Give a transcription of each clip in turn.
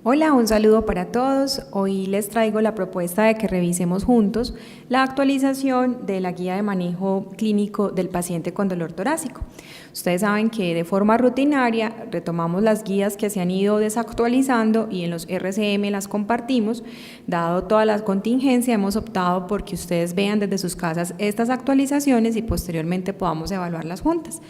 Hola, un saludo para todos. Hoy les traigo la propuesta de que revisemos juntos la actualización de la guía de manejo clínico del paciente con dolor torácico. Ustedes saben que de forma rutinaria retomamos las guías que se han ido desactualizando y en los RCM las compartimos. Dado toda la contingencia, hemos optado por que ustedes vean desde sus casas estas actualizaciones y posteriormente podamos evaluarlas juntas.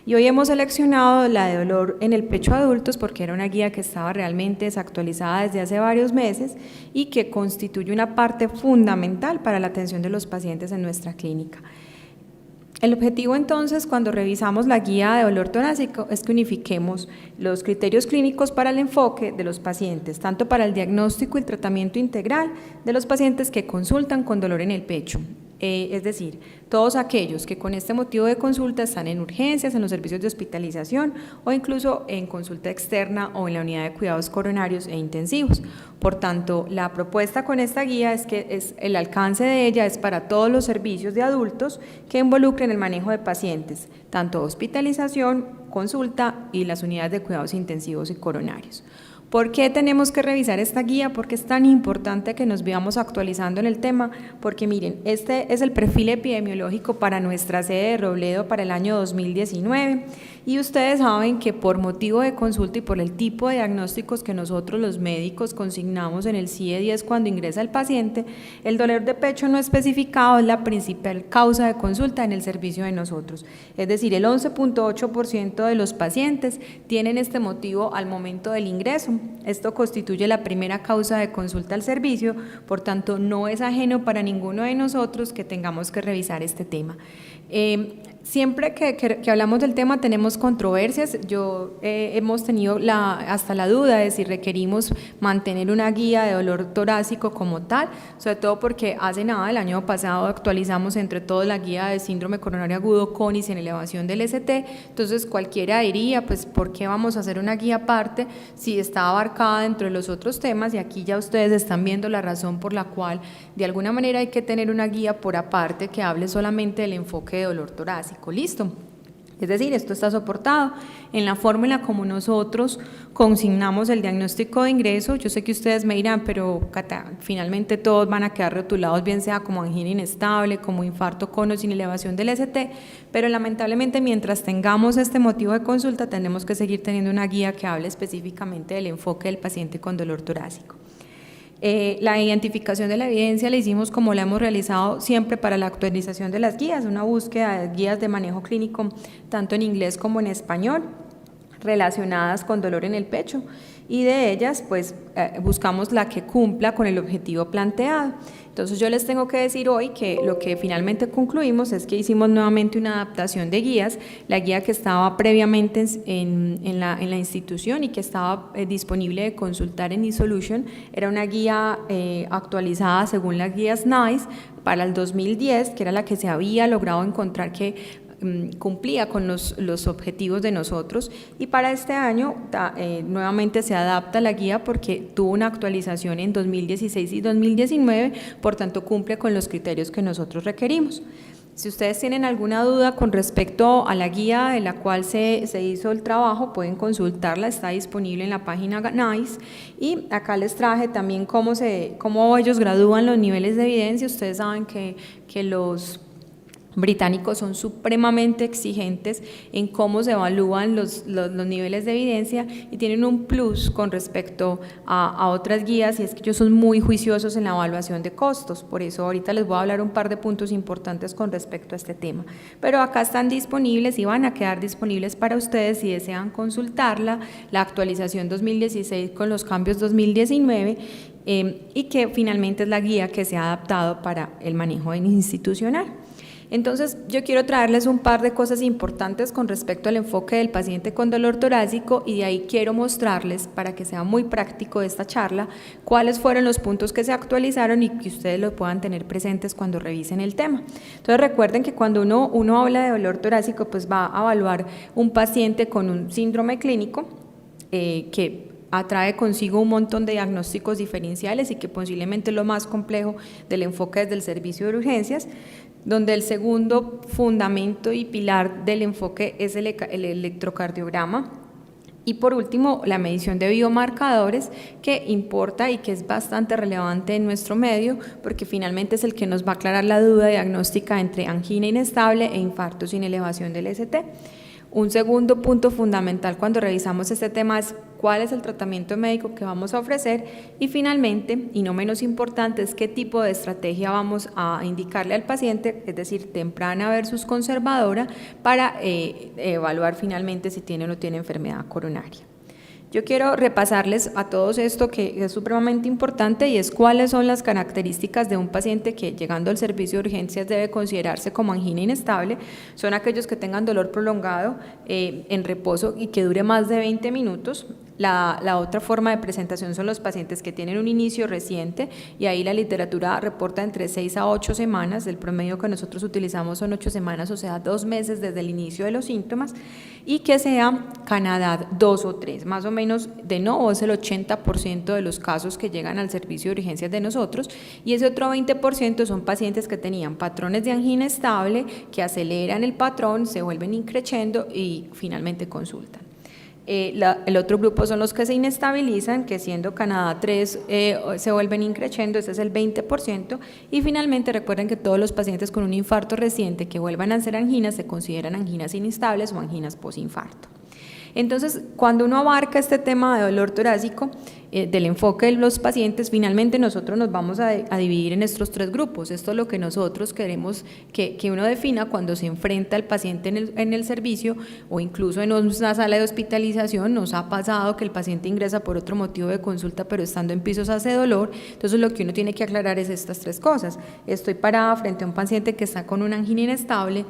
Y hoy hemos seleccionado la de dolor en el pecho adultos porque era una guía que estaba realmente desactualizada desde hace varios meses y que constituye una parte fundamental para la atención de los pacientes en nuestra clínica. El objetivo entonces, cuando revisamos la guía de dolor torácico, es que unifiquemos los criterios clínicos para el enfoque de los pacientes, tanto para el diagnóstico y el tratamiento integral de los pacientes que consultan con dolor en el pecho. Es decir, todos aquellos que con este motivo de consulta están en urgencias, en los servicios de hospitalización o incluso en consulta externa o en la unidad de cuidados coronarios e intensivos. Por tanto, la propuesta con esta guía es que el alcance de ella es para todos los servicios de adultos que involucren el manejo de pacientes, tanto hospitalización, consulta y las unidades de cuidados intensivos y coronarios. ¿Por qué tenemos que revisar esta guía? ¿Por qué es tan importante que nos vayamos actualizando en el tema? Porque miren, este es el perfil epidemiológico para nuestra sede de Robledo para el año 2019 y ustedes saben que por motivo de consulta y por el tipo de diagnósticos que nosotros los médicos consignamos en el CIE-10 cuando ingresa el paciente, el dolor de pecho no especificado es la principal causa de consulta en el servicio de nosotros. Es decir, el 11.8% de los pacientes tienen este motivo al momento del ingreso. Esto constituye la primera causa de consulta al servicio, por tanto no es ajeno para ninguno de nosotros que tengamos que revisar este tema. Siempre que hablamos del tema tenemos controversias. Hemos tenido hasta la duda de si requerimos mantener una guía de dolor torácico como tal, sobre todo porque hace nada, el año pasado actualizamos entre todos la guía de síndrome coronario agudo con y sin elevación del ST, entonces cualquiera diría, pues ¿por qué vamos a hacer una guía aparte si está abarcada dentro de los otros temas? Y aquí ya ustedes están viendo la razón por la cual de alguna manera hay que tener una guía por aparte que hable solamente del enfoque de dolor torácico. Listo. Es decir, esto está soportado en la fórmula como nosotros consignamos el diagnóstico de ingreso. Yo sé que ustedes me dirán, pero Cata, finalmente todos van a quedar rotulados, bien sea como angina inestable, como infarto con o sin elevación del ST, pero lamentablemente mientras tengamos este motivo de consulta tenemos que seguir teniendo una guía que hable específicamente del enfoque del paciente con dolor torácico. La identificación de la evidencia la hicimos como la hemos realizado siempre para la actualización de las guías, una búsqueda de guías de manejo clínico tanto en inglés como en español relacionadas con dolor en el pecho y de ellas pues buscamos la que cumpla con el objetivo planteado. Entonces yo les tengo que decir hoy que lo que finalmente concluimos es que hicimos nuevamente una adaptación de guías, la guía que estaba previamente en la institución y que estaba disponible de consultar en eSolution, era una guía actualizada según las guías NICE para el 2010, que era la que se había logrado encontrar que cumplía con los objetivos de nosotros, y para este año nuevamente se adapta la guía porque tuvo una actualización en 2016 y 2019, por tanto cumple con los criterios que nosotros requerimos. Si ustedes tienen alguna duda con respecto a la guía de la cual se hizo el trabajo, pueden consultarla, está disponible en la página NICE, y acá les traje también cómo ellos gradúan los niveles de evidencia. Ustedes saben que los británicos son supremamente exigentes en cómo se evalúan los niveles de evidencia y tienen un plus con respecto a otras guías, y es que ellos son muy juiciosos en la evaluación de costos. Por eso ahorita les voy a hablar un par de puntos importantes con respecto a este tema, pero acá están disponibles y van a quedar disponibles para ustedes si desean consultarla, la actualización 2016 con los cambios 2019, y que finalmente es la guía que se ha adaptado para el manejo institucional. Entonces yo quiero traerles un par de cosas importantes con respecto al enfoque del paciente con dolor torácico, y de ahí quiero mostrarles, para que sea muy práctico esta charla, cuáles fueron los puntos que se actualizaron y que ustedes lo puedan tener presentes cuando revisen el tema. Entonces recuerden que cuando uno habla de dolor torácico, pues va a evaluar un paciente con un síndrome clínico que atrae consigo un montón de diagnósticos diferenciales y que posiblemente es lo más complejo del enfoque desde el servicio de urgencias, donde el segundo fundamento y pilar del enfoque es el electrocardiograma. Y por último, la medición de biomarcadores, que importa y que es bastante relevante en nuestro medio, porque finalmente es el que nos va a aclarar la duda diagnóstica entre angina inestable e infarto sin elevación del ST. Un segundo punto fundamental cuando revisamos este tema es cuál es el tratamiento médico que vamos a ofrecer y finalmente, y no menos importante, es qué tipo de estrategia vamos a indicarle al paciente, es decir, temprana versus conservadora, para evaluar finalmente si tiene o no tiene enfermedad coronaria. Yo quiero repasarles a todos esto que es supremamente importante y es cuáles son las características de un paciente que llegando al servicio de urgencias debe considerarse como angina inestable. Son aquellos que tengan dolor prolongado en reposo y que dure más de 20 minutos. La otra forma de presentación son los pacientes que tienen un inicio reciente y ahí la literatura reporta entre 6 a 8 semanas, el promedio que nosotros utilizamos son 8 semanas, o sea 2 meses desde el inicio de los síntomas y que sea Canadá 2 o 3, más o menos de no es el 80% de los casos que llegan al servicio de urgencias de nosotros y ese otro 20% son pacientes que tenían patrones de angina estable que aceleran el patrón, se vuelven increciendo y finalmente consultan. El otro grupo son los que se inestabilizan, que siendo Canadá 3 se vuelven increciendo, ese es el 20%, y finalmente recuerden que todos los pacientes con un infarto reciente que vuelvan a ser anginas se consideran anginas inestables o anginas posinfarto. Entonces, cuando uno abarca este tema de dolor torácico, del enfoque de los pacientes, finalmente nosotros nos vamos a dividir en estos 3 grupos. Esto es lo que nosotros queremos que uno defina cuando se enfrenta al paciente en el servicio o incluso en una sala de hospitalización. Nos ha pasado que el paciente ingresa por otro motivo de consulta, pero estando en pisos hace dolor. Entonces, lo que uno tiene que aclarar es estas 3 cosas. Estoy parada frente a un paciente que está con una angina inestable,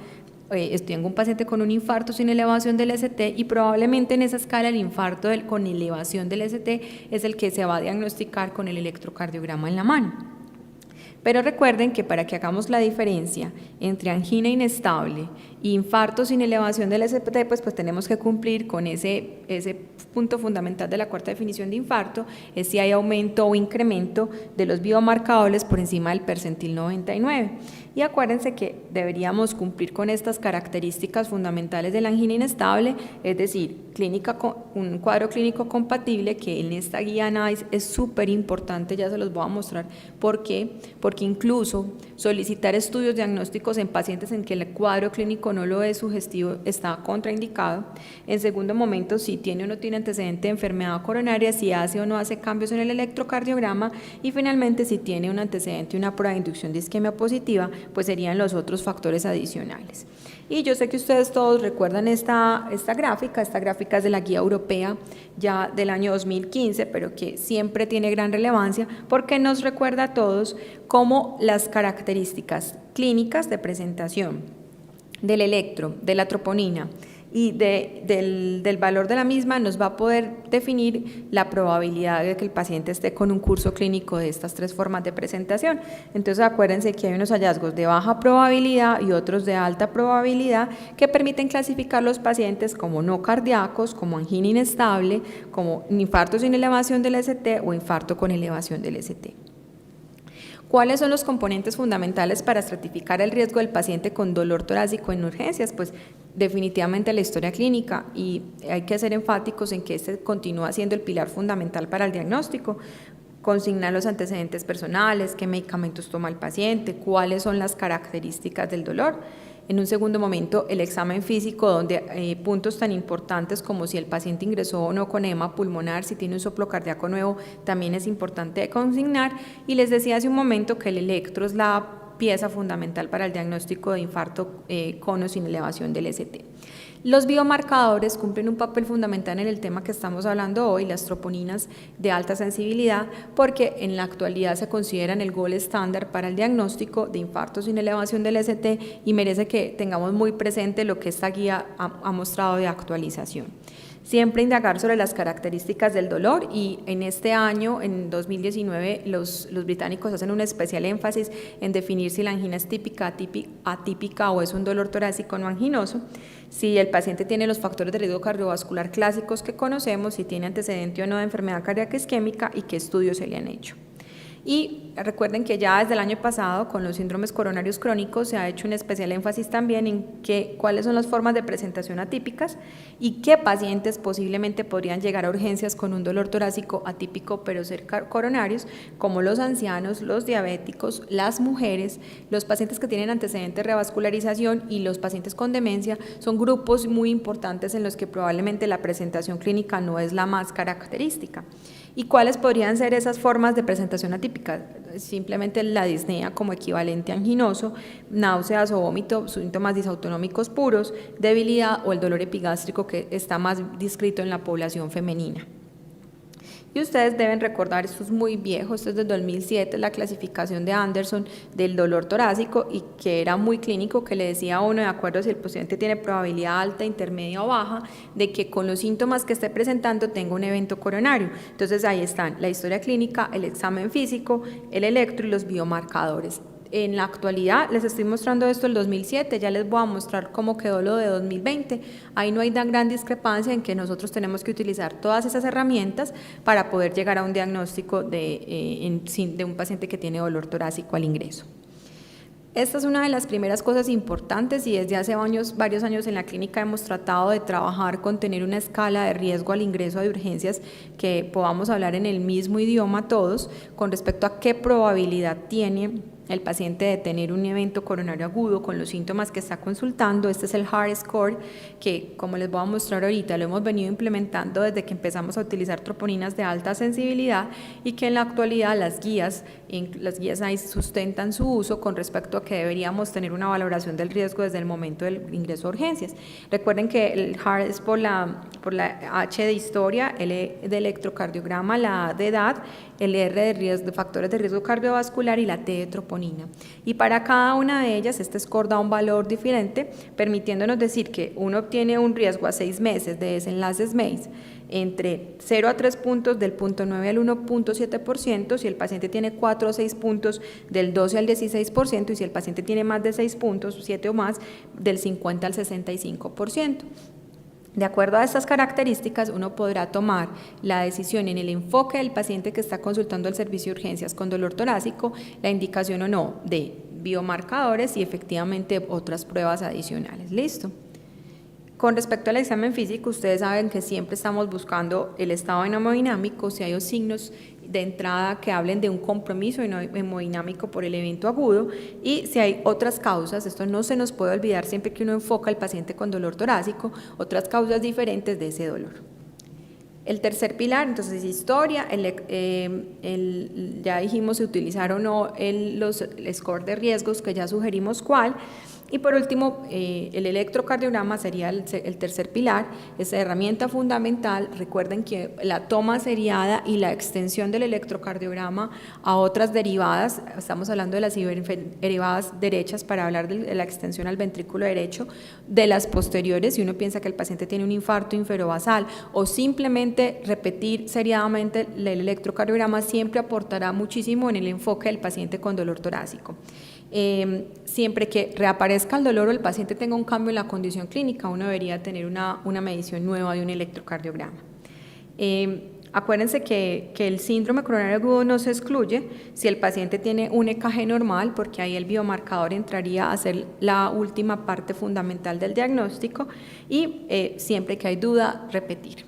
tengo un paciente con un infarto sin elevación del ST y probablemente en esa escala el infarto con elevación del ST es el que se va a diagnosticar con el electrocardiograma en la mano. Pero recuerden que para que hagamos la diferencia entre angina inestable e infarto sin elevación del ST, pues tenemos que cumplir con ese punto fundamental de la cuarta definición de infarto, es si hay aumento o incremento de los biomarcadores por encima del percentil 99. Y acuérdense que deberíamos cumplir con estas características fundamentales de la angina inestable, es decir, un cuadro clínico compatible, que en esta guía NICE es súper importante, ya se los voy a mostrar por qué, porque incluso solicitar estudios diagnósticos en pacientes en que el cuadro clínico no lo es sugestivo está contraindicado. En segundo momento, si tiene o no tiene antecedente de enfermedad coronaria, si hace o no hace cambios en el electrocardiograma y finalmente si tiene un antecedente y una prueba de inducción de isquemia positiva, pues serían los otros factores adicionales. Y yo sé que ustedes todos recuerdan esta gráfica es de la guía europea ya del año 2015, pero que siempre tiene gran relevancia porque nos recuerda a todos cómo las características clínicas de presentación del electro, de la troponina y del valor de la misma nos va a poder definir la probabilidad de que el paciente esté con un curso clínico de estas 3 formas de presentación. Entonces acuérdense que hay unos hallazgos de baja probabilidad y otros de alta probabilidad que permiten clasificar los pacientes como no cardíacos, como angina inestable, como infarto sin elevación del ST o infarto con elevación del ST. ¿Cuáles son los componentes fundamentales para estratificar el riesgo del paciente con dolor torácico en urgencias? Pues definitivamente la historia clínica, y hay que ser enfáticos en que este continúa siendo el pilar fundamental para el diagnóstico. Consignar los antecedentes personales, qué medicamentos toma el paciente, cuáles son las características del dolor. En un segundo momento, el examen físico, donde puntos tan importantes como si el paciente ingresó o no con edema pulmonar, si tiene un soplo cardíaco nuevo, también es importante consignar. Y les decía hace un momento que el electro es la pieza fundamental para el diagnóstico de infarto con o sin elevación del ST. Los biomarcadores cumplen un papel fundamental en el tema que estamos hablando hoy, las troponinas de alta sensibilidad, porque en la actualidad se consideran el gold estándar para el diagnóstico de infarto sin elevación del ST y merece que tengamos muy presente lo que esta guía ha mostrado de actualización. Siempre indagar sobre las características del dolor, y en este año, en 2019, los británicos hacen un especial énfasis en definir si la angina es típica, atípica o es un dolor torácico no anginoso, si el paciente tiene los factores de riesgo cardiovascular clásicos que conocemos, si tiene antecedente o no de enfermedad cardíaca isquémica y qué estudios se le han hecho. Y recuerden que ya desde el año pasado con los síndromes coronarios crónicos se ha hecho un especial énfasis también en cuáles son las formas de presentación atípicas y qué pacientes posiblemente podrían llegar a urgencias con un dolor torácico atípico pero ser coronarios, como los ancianos, los diabéticos, las mujeres, los pacientes que tienen antecedentes de revascularización y los pacientes con demencia. Son grupos muy importantes en los que probablemente la presentación clínica no es la más característica. ¿Y cuáles podrían ser esas formas de presentación atípicas? Simplemente la disnea como equivalente anginoso, náuseas o vómito, síntomas disautonómicos puros, debilidad o el dolor epigástrico que está más descrito en la población femenina. Y ustedes deben recordar, esto es muy viejo, esto es del 2007, la clasificación de Anderson del dolor torácico y que era muy clínico, que le decía a uno, de acuerdo si el paciente tiene probabilidad alta, intermedia o baja, de que con los síntomas que esté presentando tenga un evento coronario. Entonces ahí están la historia clínica, el examen físico, el electro y los biomarcadores. En la actualidad les estoy mostrando esto del 2007, ya les voy a mostrar cómo quedó lo de 2020. Ahí no hay tan gran discrepancia en que nosotros tenemos que utilizar todas esas herramientas para poder llegar a un diagnóstico de un paciente que tiene dolor torácico al ingreso. Esta es una de las primeras cosas importantes y desde hace varios años en la clínica hemos tratado de trabajar con tener una escala de riesgo al ingreso de urgencias que podamos hablar en el mismo idioma todos con respecto a qué probabilidad tiene el paciente de tener un evento coronario agudo con los síntomas que está consultando. Este es el HARD score que, como les voy a mostrar ahorita, lo hemos venido implementando desde que empezamos a utilizar troponinas de alta sensibilidad y que en la actualidad las guías ahí sustentan su uso con respecto a que deberíamos tener una valoración del riesgo desde el momento del ingreso a urgencias. Recuerden que el HARD es por la H de historia, L de electrocardiograma, la A de edad, el R de factores de riesgo cardiovascular y la T de troponina. Y para cada una de ellas este score da un valor diferente, permitiéndonos decir que uno obtiene un riesgo a 6 meses de desenlaces MACE entre 0 a 3 puntos del 0.9 al 1.7%, si el paciente tiene 4 o 6 puntos del 12 al 16% y si el paciente tiene más de 6 puntos, 7 o más, del 50 al 65%. De acuerdo a estas características, uno podrá tomar la decisión en el enfoque del paciente que está consultando el servicio de urgencias con dolor torácico, la indicación o no de biomarcadores y efectivamente otras pruebas adicionales. ¿Listo? Con respecto al examen físico, ustedes saben que siempre estamos buscando el estado hemodinámico, si hay signos de entrada que hablen de un compromiso hemodinámico por el evento agudo y si hay otras causas, esto no se nos puede olvidar siempre que uno enfoca al paciente con dolor torácico, otras causas diferentes de ese dolor. El tercer pilar, entonces, historia, ya dijimos si utilizar o no el score de riesgos que ya sugerimos cuál. Y por último, el electrocardiograma sería el tercer pilar, es herramienta fundamental. Recuerden que la toma seriada y la extensión del electrocardiograma a otras derivadas, estamos hablando de las derivadas derechas para hablar de la extensión al ventrículo derecho, de las posteriores, si uno piensa que el paciente tiene un infarto inferobasal o simplemente repetir seriadamente el electrocardiograma siempre aportará muchísimo en el enfoque del paciente con dolor torácico. Siempre que reaparezca el dolor o el paciente tenga un cambio en la condición clínica, uno debería tener una medición nueva de un electrocardiograma. Acuérdense que el síndrome coronario agudo no se excluye si el paciente tiene un EKG normal, porque ahí el biomarcador entraría a ser la última parte fundamental del diagnóstico y siempre que hay duda, repetir.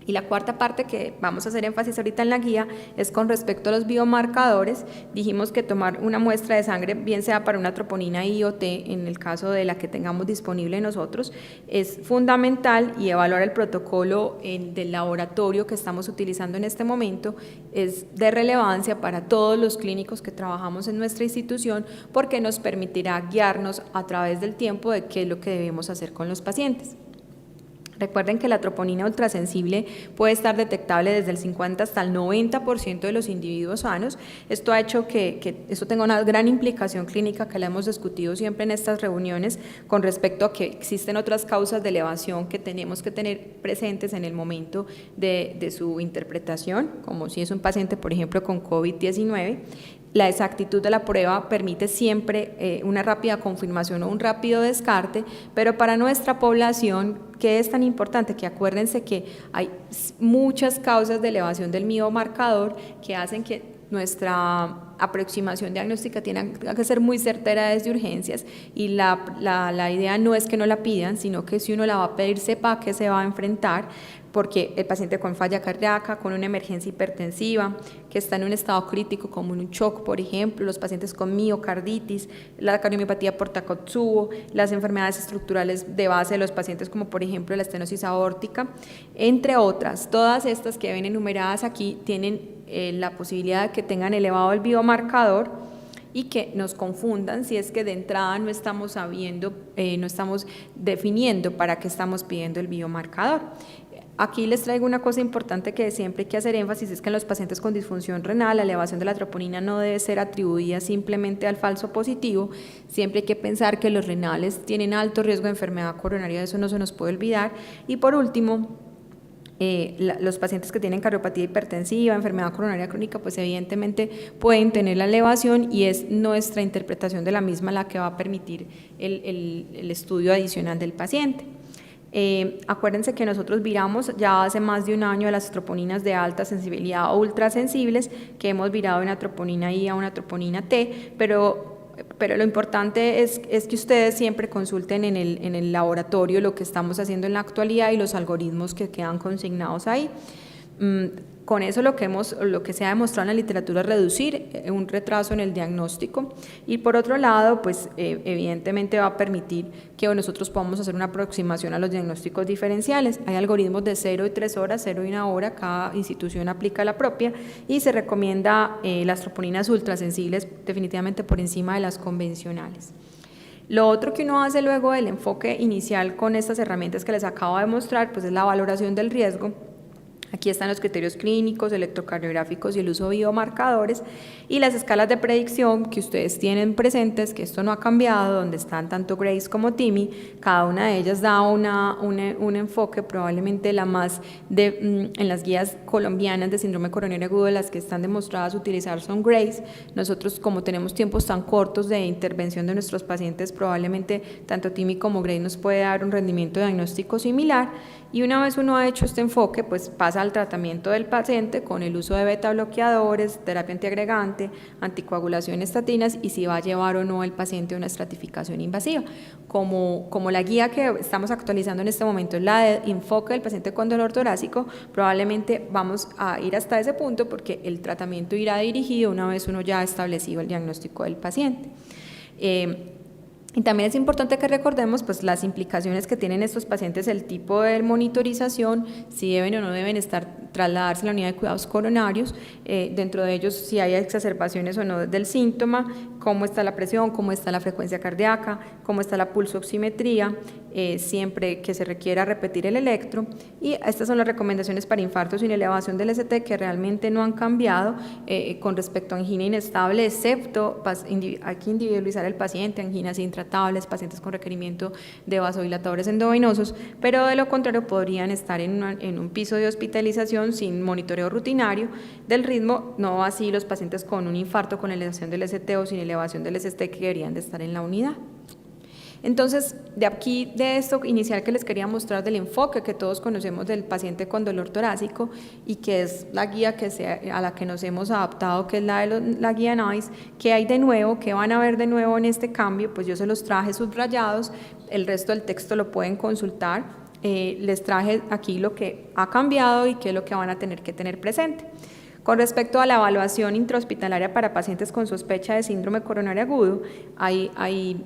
Y la cuarta parte que vamos a hacer énfasis ahorita en la guía es con respecto a los biomarcadores. Dijimos que tomar una muestra de sangre, bien sea para una troponina I o T, en el caso de la que tengamos disponible nosotros, es fundamental y evaluar el protocolo del laboratorio que estamos utilizando en este momento es de relevancia para todos los clínicos que trabajamos en nuestra institución porque nos permitirá guiarnos a través del tiempo de qué es lo que debemos hacer con los pacientes. Recuerden que la troponina ultrasensible puede estar detectable desde el 50 hasta el 90% de los individuos sanos. Esto ha hecho que esto tenga una gran implicación clínica que la hemos discutido siempre en estas reuniones con respecto a que existen otras causas de elevación que tenemos que tener presentes en el momento de su interpretación, como si es un paciente, por ejemplo, con COVID-19. La exactitud de la prueba permite siempre una rápida confirmación o un rápido descarte, pero para nuestra población, ¿qué es tan importante? Que acuérdense que hay muchas causas de elevación del biomarcador que hacen que nuestra aproximación diagnóstica tiene que ser muy certera desde urgencias y la idea no es que no la pidan, sino que si uno la va a pedir sepa a qué se va a enfrentar, porque el paciente con falla cardíaca, con una emergencia hipertensiva, que está en un estado crítico como un shock, por ejemplo, los pacientes con miocarditis, la cardiomiopatía por Takotsubo, las enfermedades estructurales de base de los pacientes como por ejemplo la estenosis aórtica, entre otras. Todas estas que ven enumeradas aquí tienen la posibilidad de que tengan elevado el biomarcador y que nos confundan si es que de entrada no estamos sabiendo, no estamos definiendo para qué estamos pidiendo el biomarcador. Aquí les traigo una cosa importante que siempre hay que hacer énfasis, es que en los pacientes con disfunción renal la elevación de la troponina no debe ser atribuida simplemente al falso positivo, siempre hay que pensar que los renales tienen alto riesgo de enfermedad coronaria, eso no se nos puede olvidar. Y por último, los pacientes que tienen cardiopatía hipertensiva, enfermedad coronaria crónica, pues evidentemente pueden tener la elevación y es nuestra interpretación de la misma la que va a permitir el estudio adicional del paciente. Acuérdense que nosotros viramos ya hace más de un año a las troponinas de alta sensibilidad o ultrasensibles, que hemos virado una troponina I a una troponina T, pero lo importante es que ustedes siempre consulten en el laboratorio lo que estamos haciendo en la actualidad y los algoritmos que quedan consignados ahí. Con eso lo que se ha demostrado en la literatura es reducir un retraso en el diagnóstico y por otro lado, pues evidentemente va a permitir que nosotros podamos hacer una aproximación a los diagnósticos diferenciales. Hay algoritmos de 0 y 3 horas, 0 y 1 hora, cada institución aplica la propia y se recomienda las troponinas ultrasensibles definitivamente por encima de las convencionales. Lo otro que uno hace luego del enfoque inicial con estas herramientas que les acabo de mostrar, pues es la valoración del riesgo. Aquí están los criterios clínicos, electrocardiográficos y el uso de biomarcadores y las escalas de predicción que ustedes tienen presentes, que esto no ha cambiado, donde están tanto Grace como TIMI, cada una de ellas da un enfoque, probablemente la más en las guías colombianas de síndrome coronario agudo, las que están demostradas utilizar son Grace. Nosotros, como tenemos tiempos tan cortos de intervención de nuestros pacientes, probablemente tanto TIMI como Grace nos puede dar un rendimiento diagnóstico similar. Y una vez uno ha hecho este enfoque, pues pasa al tratamiento del paciente con el uso de beta bloqueadores, terapia antiagregante, anticoagulación, estatinas y si va a llevar o no el paciente a una estratificación invasiva. Como la guía que estamos actualizando en este momento es la de enfoque del paciente con dolor torácico, probablemente vamos a ir hasta ese punto porque el tratamiento irá dirigido una vez uno ya ha establecido el diagnóstico del paciente. Y también es importante que recordemos pues, las implicaciones que tienen estos pacientes, el tipo de monitorización, si deben o no deben trasladarse a la unidad de cuidados coronarios, dentro de ellos si hay exacerbaciones o no del síntoma, cómo está la presión, cómo está la frecuencia cardíaca, cómo está la pulsoximetría, siempre que se requiera repetir el electro. Y estas son las recomendaciones para infartos sin elevación del ST que realmente no han cambiado con respecto a angina inestable, excepto hay que individualizar el paciente, anginas intratables, pacientes con requerimiento de vasodilatadores endovenosos, pero de lo contrario podrían estar en un piso de hospitalización sin monitoreo rutinario del ritmo, no así los pacientes con un infarto con elevación del ST o sin elevación del ST que deberían de estar en la unidad. Entonces, de esto inicial que les quería mostrar del enfoque que todos conocemos del paciente con dolor torácico y que es la guía a la que nos hemos adaptado, que es la guía NICE, ¿qué hay de nuevo? ¿Qué van a ver de nuevo en este cambio? Pues yo se los traje subrayados, el resto del texto lo pueden consultar, les traje aquí lo que ha cambiado y qué es lo que van a tener que tener presente. Con respecto a la evaluación intrahospitalaria para pacientes con sospecha de síndrome coronario agudo, hay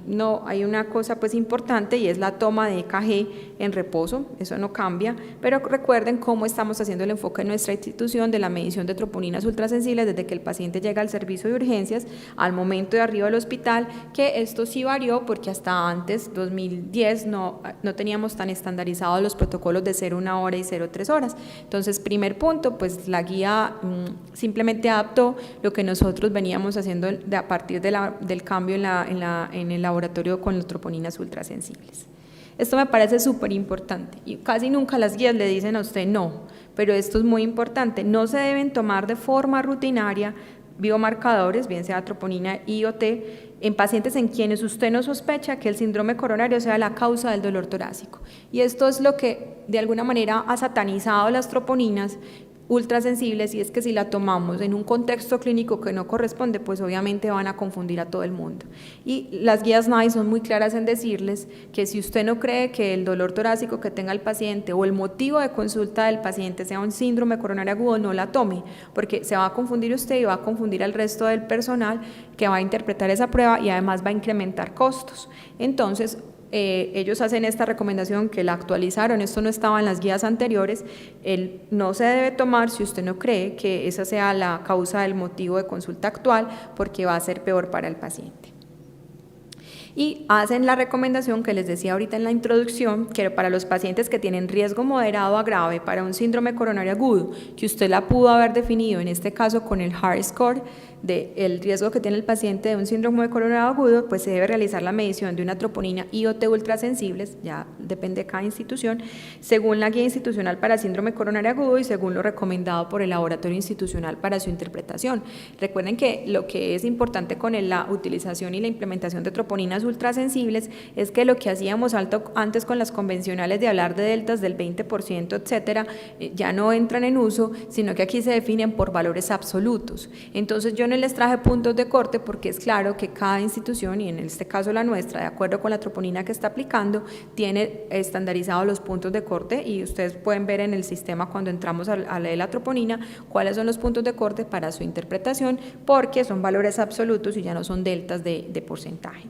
una cosa pues importante y es la toma de EKG en reposo, eso no cambia, pero recuerden cómo estamos haciendo el enfoque en nuestra institución de la medición de troponinas ultrasensibles desde que el paciente llega al servicio de urgencias al momento de arribo al hospital, que esto sí varió porque hasta antes, 2010, no teníamos tan estandarizados los protocolos de 0,1 hora y 0,3 horas. Entonces, primer punto, pues la guía simplemente adaptó lo que nosotros veníamos haciendo a partir del cambio en el laboratorio con las troponinas ultrasensibles. Esto me parece súper importante y casi nunca las guías le dicen a usted no, pero esto es muy importante, no se deben tomar de forma rutinaria biomarcadores, bien sea troponina I o T, en pacientes en quienes usted no sospecha que el síndrome coronario sea la causa del dolor torácico. Y esto es lo que de alguna manera ha satanizado las troponinas, ultrasensibles, y es que si la tomamos en un contexto clínico que no corresponde, pues obviamente van a confundir a todo el mundo. Y las guías NICE son muy claras en decirles que si usted no cree que el dolor torácico que tenga el paciente o el motivo de consulta del paciente sea un síndrome coronario agudo, no la tome, porque se va a confundir usted y va a confundir al resto del personal que va a interpretar esa prueba, y además va a incrementar costos. Entonces, ellos hacen esta recomendación que la actualizaron, esto no estaba en las guías anteriores, no se debe tomar si usted no cree que esa sea la causa del motivo de consulta actual, porque va a ser peor para el paciente. Y hacen la recomendación que les decía ahorita en la introducción, que para los pacientes que tienen riesgo moderado a grave para un síndrome coronario agudo, que usted la pudo haber definido en este caso con el HART score del riesgo que tiene el paciente de un síndrome coronario agudo, pues se debe realizar la medición de una troponina y o T ultrasensibles, ya depende de cada institución, según la guía institucional para síndrome coronario agudo y según lo recomendado por el laboratorio institucional para su interpretación. Recuerden que lo que es importante con la utilización y la implementación de troponinas ultrasensibles es que lo que hacíamos antes con las convencionales de hablar de deltas del 20%, etcétera, ya no entran en uso, sino que aquí se definen por valores absolutos. Entonces yo no les traje puntos de corte porque es claro que cada institución, y en este caso la nuestra, de acuerdo con la troponina que está aplicando, tiene estandarizados los puntos de corte, y ustedes pueden ver en el sistema cuando entramos a leer la troponina cuáles son los puntos de corte para su interpretación, porque son valores absolutos y ya no son deltas de porcentaje.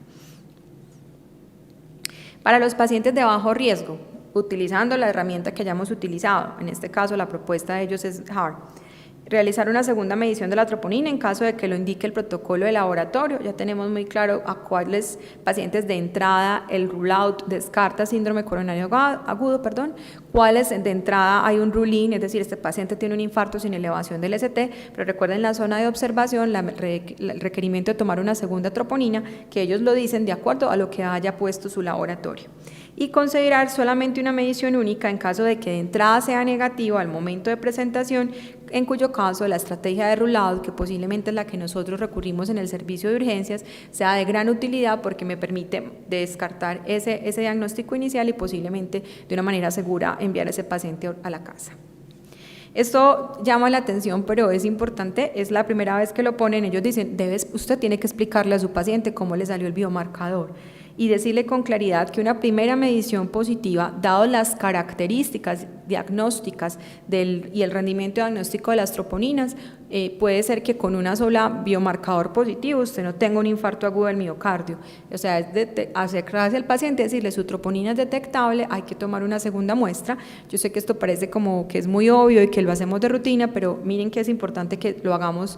Para los pacientes de bajo riesgo, utilizando la herramienta que hayamos utilizado, en este caso la propuesta de ellos es HART, realizar una segunda medición de la troponina en caso de que lo indique el protocolo de laboratorio. Ya tenemos muy claro a cuáles pacientes de entrada el rule out descarta síndrome coronario agudo, cuáles de entrada hay un rule in, es decir, este paciente tiene un infarto sin elevación del ST, pero recuerden la zona de observación, el requerimiento de tomar una segunda troponina, que ellos lo dicen de acuerdo a lo que haya puesto su laboratorio. Y considerar solamente una medición única en caso de que de entrada sea negativa al momento de presentación, en cuyo caso la estrategia de rule out, que posiblemente es la que nosotros recurrimos en el servicio de urgencias, sea de gran utilidad porque me permite descartar ese diagnóstico inicial y posiblemente de una manera segura enviar a ese paciente a la casa. Esto llama la atención, pero es importante, es la primera vez que lo ponen. Ellos dicen, usted tiene que explicarle a su paciente cómo le salió el biomarcador y decirle con claridad que una primera medición positiva, dado las características diagnósticas y el rendimiento diagnóstico de las troponinas, puede ser que con una sola biomarcador positivo usted no tenga un infarto agudo del miocardio. O sea, es acercarse al paciente, decirle su troponina es detectable, hay que tomar una segunda muestra. Yo sé que esto parece como que es muy obvio y que lo hacemos de rutina, pero miren que es importante que lo hagamos,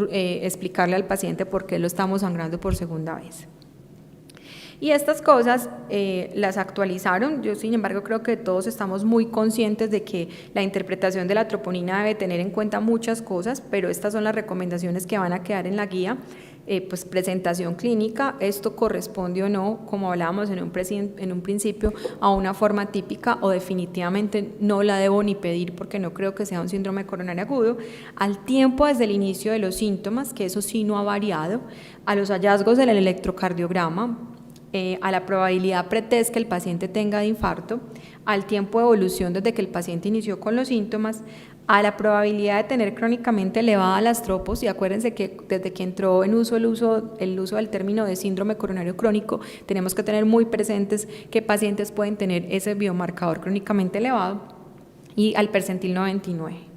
explicarle al paciente por qué lo estamos sangrando por segunda vez. Y estas cosas las actualizaron. Yo, sin embargo, creo que todos estamos muy conscientes de que la interpretación de la troponina debe tener en cuenta muchas cosas, pero estas son las recomendaciones que van a quedar en la guía. Pues presentación clínica, esto corresponde o no, como hablábamos en un principio, a una forma típica, o definitivamente no la debo ni pedir porque no creo que sea un síndrome coronario agudo, al tiempo desde el inicio de los síntomas, que eso sí no ha variado, a los hallazgos del electrocardiograma, a la probabilidad pretest que el paciente tenga de infarto, al tiempo de evolución desde que el paciente inició con los síntomas, a la probabilidad de tener crónicamente elevada las tropos, y acuérdense que desde que entró en uso el uso del término de síndrome coronario crónico, tenemos que tener muy presentes qué pacientes pueden tener ese biomarcador crónicamente elevado, y al percentil 99.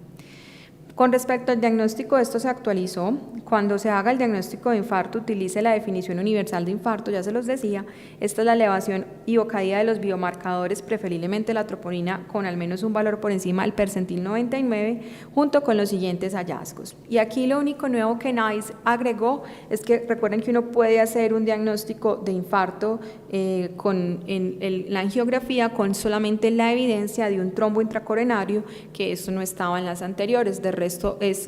Con respecto al diagnóstico, esto se actualizó. Cuando se haga el diagnóstico de infarto, utilice la definición universal de infarto, ya se los decía. Esta es la elevación o caída de los biomarcadores, preferiblemente la troponina, con al menos un valor por encima del percentil 99, junto con los siguientes hallazgos. Y aquí lo único nuevo que NICE agregó es que recuerden que uno puede hacer un diagnóstico de infarto en la angiografía con solamente la evidencia de un trombo intracoronario, que eso no estaba en las anteriores. De resto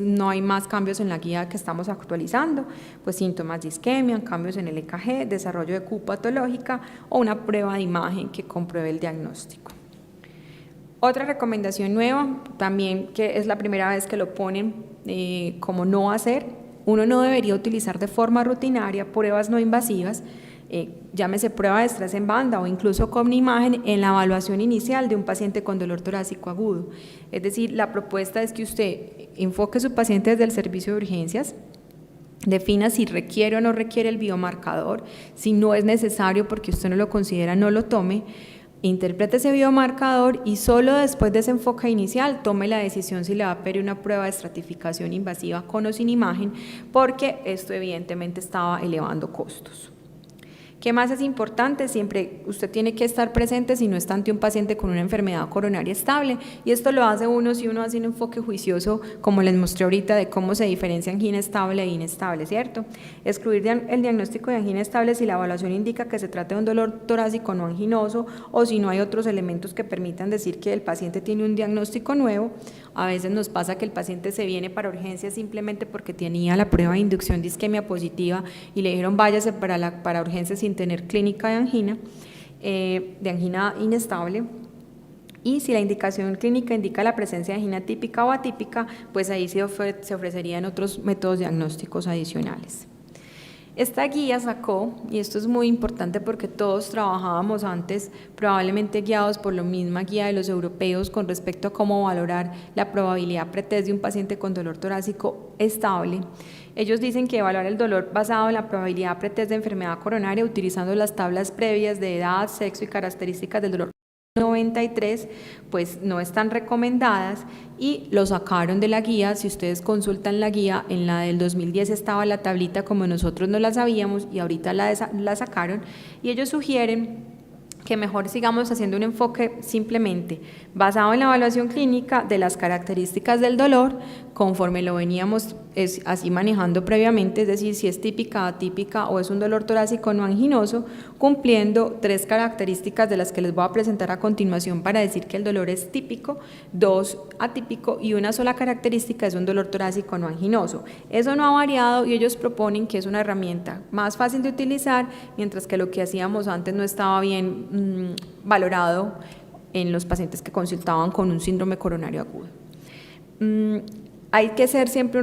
no hay más cambios en la guía que estamos actualizando, pues síntomas de isquemia, cambios en el EKG, desarrollo de Q patológica o una prueba de imagen que compruebe el diagnóstico. Otra recomendación nueva, también que es la primera vez que lo ponen como no hacer, uno no debería utilizar de forma rutinaria pruebas no invasivas llámese prueba de estrés en banda o incluso con imagen en la evaluación inicial de un paciente con dolor torácico agudo. Es decir, la propuesta es que usted enfoque a su paciente desde el servicio de urgencias, defina si requiere o no requiere el biomarcador, si no es necesario porque usted no lo considera, no lo tome, interprete ese biomarcador y solo después de ese enfoque inicial tome la decisión si le va a pedir una prueba de estratificación invasiva con o sin imagen, porque esto evidentemente estaba elevando costos. ¿Qué más es importante? Siempre usted tiene que estar presente si no está ante un paciente con una enfermedad coronaria estable, y esto lo hace uno si uno hace un enfoque juicioso, como les mostré ahorita, de cómo se diferencia angina estable e inestable, ¿cierto? Excluir el diagnóstico de angina estable si la evaluación indica que se trata de un dolor torácico no anginoso o si no hay otros elementos que permitan decir que el paciente tiene un diagnóstico nuevo. A veces nos pasa que el paciente se viene para urgencias simplemente porque tenía la prueba de inducción de isquemia positiva y le dijeron váyase para urgencias sin tener clínica de angina inestable. Y si la indicación clínica indica la presencia de angina típica o atípica, pues ahí se ofrecerían otros métodos diagnósticos adicionales. Esta guía sacó, y esto es muy importante porque todos trabajábamos antes probablemente guiados por la misma guía de los europeos con respecto a cómo valorar la probabilidad pretest de un paciente con dolor torácico estable. Ellos dicen que evaluar el dolor basado en la probabilidad pretest de enfermedad coronaria utilizando las tablas previas de edad, sexo y características del dolor 93, pues no están recomendadas y lo sacaron de la guía. Si ustedes consultan la guía, en la del 2010 estaba la tablita como nosotros no la sabíamos y ahorita la sacaron, y ellos sugieren que mejor sigamos haciendo un enfoque simplemente basado en la evaluación clínica de las características del dolor, conforme lo veníamos así manejando previamente, es decir, si es típica, atípica o es un dolor torácico no anginoso, cumpliendo 3 características de las que les voy a presentar a continuación para decir que el dolor es típico, 2 atípico y una sola característica es un dolor torácico no anginoso. Eso no ha variado y ellos proponen que es una herramienta más fácil de utilizar, mientras que lo que hacíamos antes no estaba bien valorado en los pacientes que consultaban con un síndrome coronario agudo. Hay que ser siempre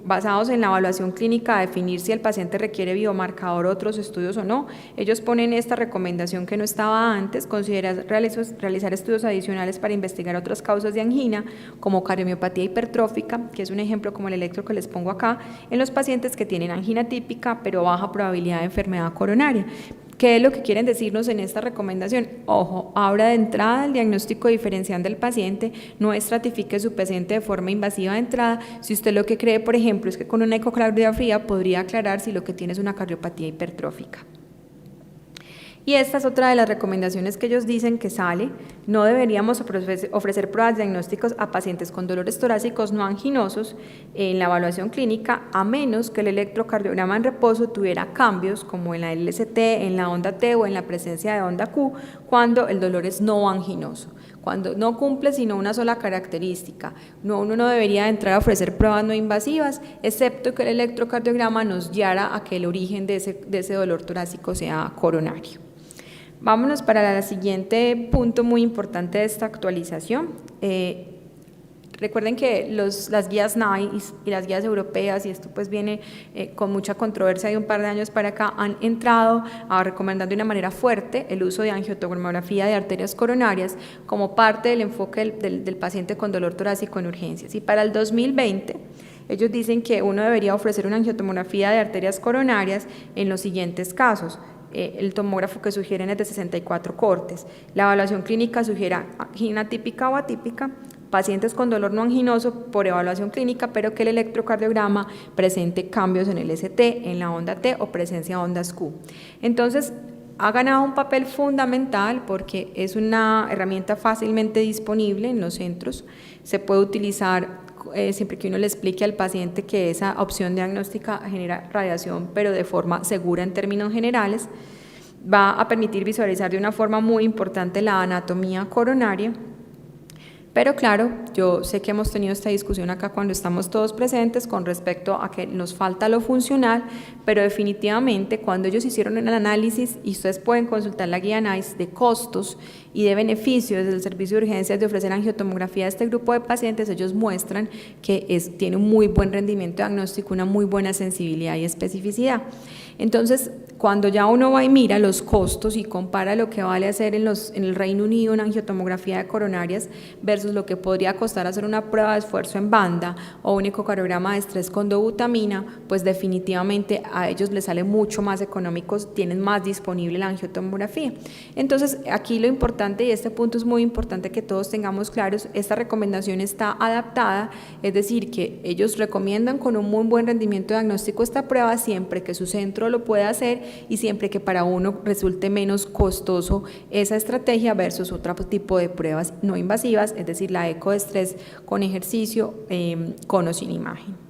basados en la evaluación clínica, definir si el paciente requiere biomarcador, otros estudios o no. Ellos ponen esta recomendación que no estaba antes, considerar realizar estudios adicionales para investigar otras causas de angina, como cardiomiopatía hipertrófica, que es un ejemplo como el electro que les pongo acá, en los pacientes que tienen angina típica, pero baja probabilidad de enfermedad coronaria. ¿Qué es lo que quieren decirnos en esta recomendación? Ojo, ahora de entrada el diagnóstico diferencial del paciente, no estratifique su paciente de forma invasiva de entrada. Si usted lo que cree, por ejemplo, es que con una ecocardiografía podría aclarar si lo que tiene es una cardiopatía hipertrófica. Y esta es otra de las recomendaciones que ellos dicen que sale: no deberíamos ofrecer pruebas diagnósticos a pacientes con dolores torácicos no anginosos en la evaluación clínica, a menos que el electrocardiograma en reposo tuviera cambios como en la LST, en la onda T o en la presencia de onda Q, cuando el dolor es no anginoso. Cuando no cumple sino una sola característica, uno no debería entrar a ofrecer pruebas no invasivas, excepto que el electrocardiograma nos guiara a que el origen de ese dolor torácico sea coronario. Vámonos para el siguiente punto muy importante de esta actualización. Recuerden que las guías NICE y las guías europeas, y esto pues viene con mucha controversia de un par de años para acá, han entrado a recomendar de una manera fuerte el uso de angiotomografía de arterias coronarias como parte del enfoque del paciente con dolor torácico en urgencias. Y para el 2020, ellos dicen que uno debería ofrecer una angiotomografía de arterias coronarias en los siguientes casos. El tomógrafo que sugieren es de 64 cortes. La evaluación clínica sugiere angina típica o atípica, pacientes con dolor no anginoso por evaluación clínica, pero que el electrocardiograma presente cambios en el ST, en la onda T o presencia de ondas Q. Entonces, ha ganado un papel fundamental porque es una herramienta fácilmente disponible en los centros. Se puede utilizar siempre que uno le explique al paciente que esa opción diagnóstica genera radiación, pero de forma segura en términos generales. Va a permitir visualizar de una forma muy importante la anatomía coronaria. Pero claro, yo sé que hemos tenido esta discusión acá cuando estamos todos presentes con respecto a que nos falta lo funcional, pero definitivamente cuando ellos hicieron el análisis, y ustedes pueden consultar la guía NICE de costos y de beneficios del servicio de urgencias de ofrecer angiotomografía a este grupo de pacientes, ellos muestran que tiene un muy buen rendimiento diagnóstico, una muy buena sensibilidad y especificidad. Entonces, cuando ya uno va y mira los costos y compara lo que vale hacer en el Reino Unido una angiotomografía de coronarias versus lo que podría costar hacer una prueba de esfuerzo en banda o un ecocardiograma de estrés con dobutamina, pues definitivamente a ellos les sale mucho más económico, tienen más disponible la angiotomografía. Entonces aquí lo importante, y este punto es muy importante que todos tengamos claros, esta recomendación está adaptada, es decir, que ellos recomiendan con un muy buen rendimiento diagnóstico esta prueba siempre que su centro lo pueda hacer y siempre que para uno resulte menos costoso esa estrategia versus otro tipo de pruebas no invasivas, es decir, la eco de estrés con ejercicio, con o sin imagen.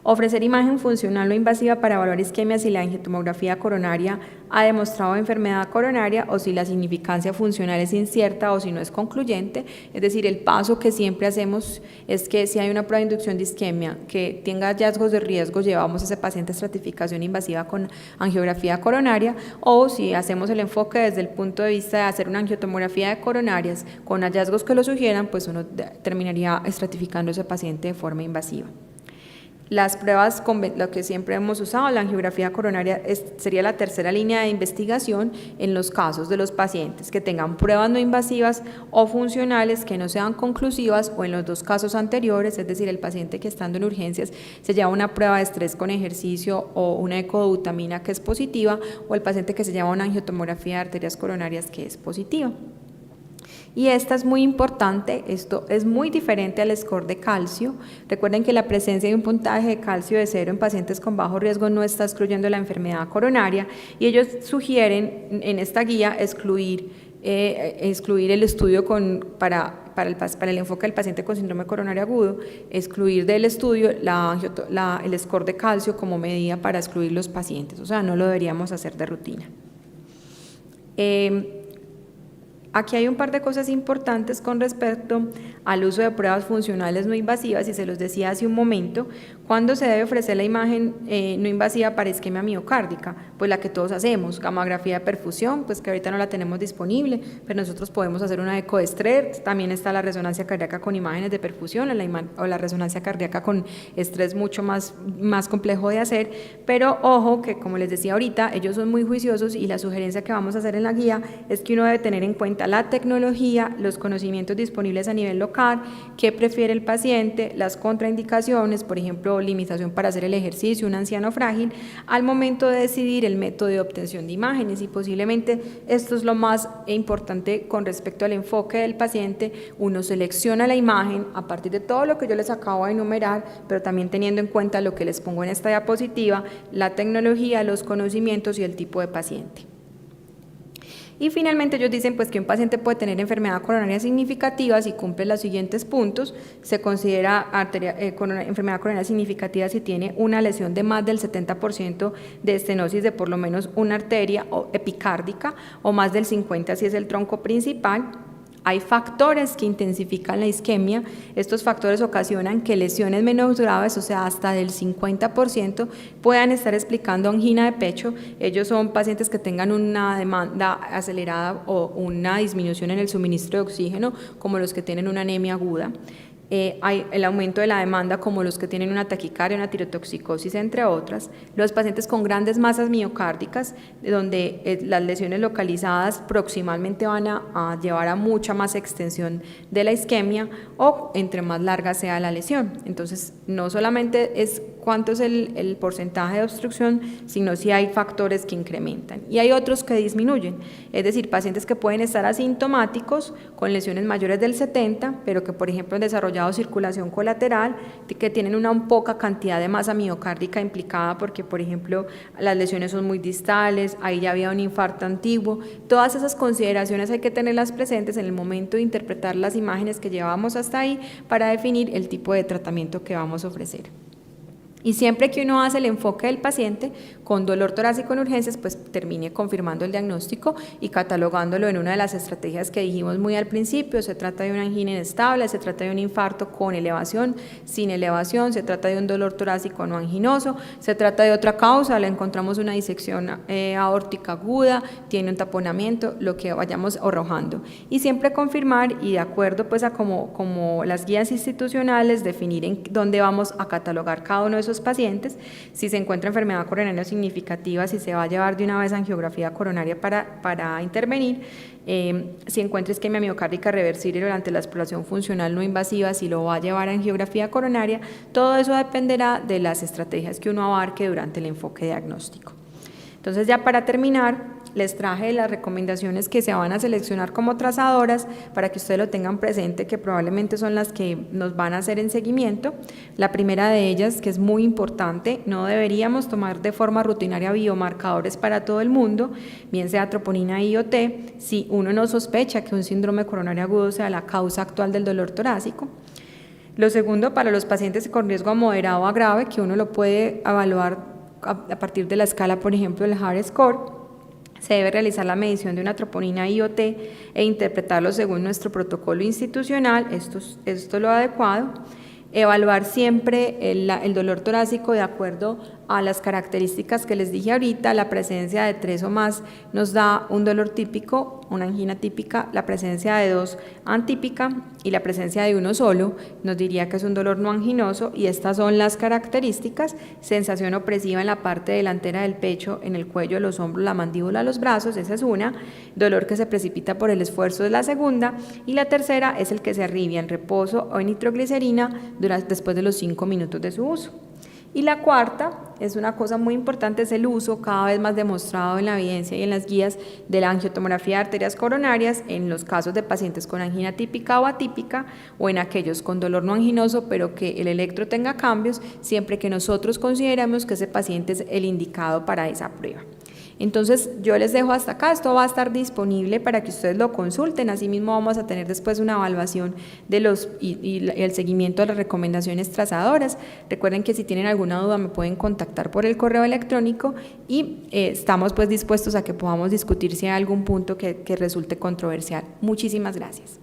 Ofrecer imagen funcional o invasiva para evaluar isquemia si la angiotomografía coronaria ha demostrado enfermedad coronaria o si la significancia funcional es incierta o si no es concluyente. Es decir, el paso que siempre hacemos es que si hay una prueba de inducción de isquemia que tenga hallazgos de riesgo, llevamos a ese paciente a estratificación invasiva con angiografía coronaria, o si hacemos el enfoque desde el punto de vista de hacer una angiotomografía de coronarias con hallazgos que lo sugieran, pues uno terminaría estratificando a ese paciente de forma invasiva. Las pruebas, lo que siempre hemos usado, la angiografía coronaria sería la tercera línea de investigación en los casos de los pacientes que tengan pruebas no invasivas o funcionales que no sean conclusivas, o en los dos casos anteriores, es decir, el paciente que estando en urgencias se lleva una prueba de estrés con ejercicio o una ecodobutamina que es positiva, o el paciente que se lleva una angiotomografía de arterias coronarias que es positiva. Y esta es muy importante, esto es muy diferente al score de calcio. Recuerden que la presencia de un puntaje de calcio de 0 en pacientes con bajo riesgo no está excluyendo la enfermedad coronaria, y ellos sugieren en esta guía excluir el estudio para el enfoque del paciente con síndrome coronario agudo, excluir del estudio el score de calcio como medida para excluir los pacientes, o sea, no lo deberíamos hacer de rutina. Aquí hay un par de cosas importantes con respecto al uso de pruebas funcionales no invasivas, y se los decía hace un momento. ¿Cuándo se debe ofrecer la imagen no invasiva para isquemia miocárdica? Pues la que todos hacemos, gamografía de perfusión, pues que ahorita no la tenemos disponible, pero nosotros podemos hacer una eco de estrés, también está la resonancia cardíaca con imágenes de perfusión o la resonancia cardíaca con estrés mucho más complejo de hacer, pero ojo que, como les decía ahorita, ellos son muy juiciosos, y la sugerencia que vamos a hacer en la guía es que uno debe tener en cuenta la tecnología, los conocimientos disponibles a nivel local, qué prefiere el paciente, las contraindicaciones, por ejemplo, limitación para hacer el ejercicio, un anciano frágil, al momento de decidir el método de obtención de imágenes. Y posiblemente esto es lo más importante con respecto al enfoque del paciente. Uno selecciona la imagen a partir de todo lo que yo les acabo de enumerar, pero también teniendo en cuenta lo que les pongo en esta diapositiva, la tecnología, los conocimientos y el tipo de paciente. Y finalmente ellos dicen pues que un paciente puede tener enfermedad coronaria significativa si cumple los siguientes puntos. Se considera enfermedad coronaria significativa si tiene una lesión de más del 70% de estenosis de por lo menos una arteria o epicárdica, o más del 50% si es el tronco principal. Hay factores que intensifican la isquemia. Estos factores ocasionan que lesiones menos graves, o sea, hasta del 50%, puedan estar explicando angina de pecho. Ellos son pacientes que tengan una demanda acelerada o una disminución en el suministro de oxígeno, como los que tienen una anemia aguda. Hay el aumento de la demanda, como los que tienen una taquicardia, una tirotoxicosis, entre otras. Los pacientes con grandes masas miocárdicas, donde las lesiones localizadas proximalmente van a llevar a mucha más extensión de la isquemia, o entre más larga sea la lesión. Entonces, no solamente es cuánto es el porcentaje de obstrucción, sino si hay factores que incrementan. Y hay otros que disminuyen, es decir, pacientes que pueden estar asintomáticos con lesiones mayores del 70, pero que, por ejemplo, han desarrollado circulación colateral, que tienen una poca cantidad de masa miocárdica implicada porque, por ejemplo, las lesiones son muy distales, ahí ya había un infarto antiguo. Todas esas consideraciones hay que tenerlas presentes en el momento de interpretar las imágenes que llevamos hasta ahí para definir el tipo de tratamiento que vamos a ofrecer. Y siempre que uno hace el enfoque del paciente con dolor torácico en urgencias, pues termine confirmando el diagnóstico y catalogándolo en una de las estrategias que dijimos muy al principio. Se trata de una angina inestable, se trata de un infarto con elevación, sin elevación, se trata de un dolor torácico no anginoso, se trata de otra causa, le encontramos una disección aórtica aguda, tiene un taponamiento, lo que vayamos arrojando. Y siempre confirmar, y de acuerdo pues a como las guías institucionales, definir en dónde vamos a catalogar cada uno de esos los pacientes. Si se encuentra enfermedad coronaria significativa, si se va a llevar de una vez angiografía coronaria para intervenir. Si encuentra isquemia miocárdica reversible durante la exploración funcional no invasiva, si lo va a llevar a angiografía coronaria. Todo eso dependerá de las estrategias que uno abarque durante el enfoque diagnóstico. Entonces, ya para terminar, les traje las recomendaciones que se van a seleccionar como trazadoras para que ustedes lo tengan presente, que probablemente son las que nos van a hacer en seguimiento. La primera de ellas, que es muy importante, no deberíamos tomar de forma rutinaria biomarcadores para todo el mundo, bien sea troponina I o T, si uno no sospecha que un síndrome coronario agudo sea la causa actual del dolor torácico. Lo segundo, para los pacientes con riesgo moderado a grave, que uno lo puede evaluar a partir de la escala, por ejemplo, el Hard Score, se debe realizar la medición de una troponina I o T e interpretarlo según nuestro protocolo institucional. Esto es lo adecuado. Evaluar siempre el dolor torácico de acuerdo a las características que les dije ahorita. La presencia de 3 o más nos da un dolor típico, una angina típica, la presencia de 2 atípica y la presencia de 1 solo nos diría que es un dolor no anginoso, y estas son las características: sensación opresiva en la parte delantera del pecho, en el cuello, los hombros, la mandíbula, los brazos, esa es una; dolor que se precipita por el esfuerzo es la segunda, y la tercera es el que se alivia en reposo o en nitroglicerina después de los 5 minutos de su uso. Y la cuarta es una cosa muy importante, es el uso cada vez más demostrado en la evidencia y en las guías de la angiotomografía de arterias coronarias en los casos de pacientes con angina típica o atípica, o en aquellos con dolor no anginoso pero que el electro tenga cambios, siempre que nosotros consideremos que ese paciente es el indicado para esa prueba. Entonces yo les dejo hasta acá, esto va a estar disponible para que ustedes lo consulten. Asimismo vamos a tener después una evaluación de y el seguimiento de las recomendaciones trazadoras. Recuerden que si tienen alguna duda me pueden contactar por el correo electrónico, y estamos pues dispuestos a que podamos discutir si hay algún punto que resulte controversial. Muchísimas gracias.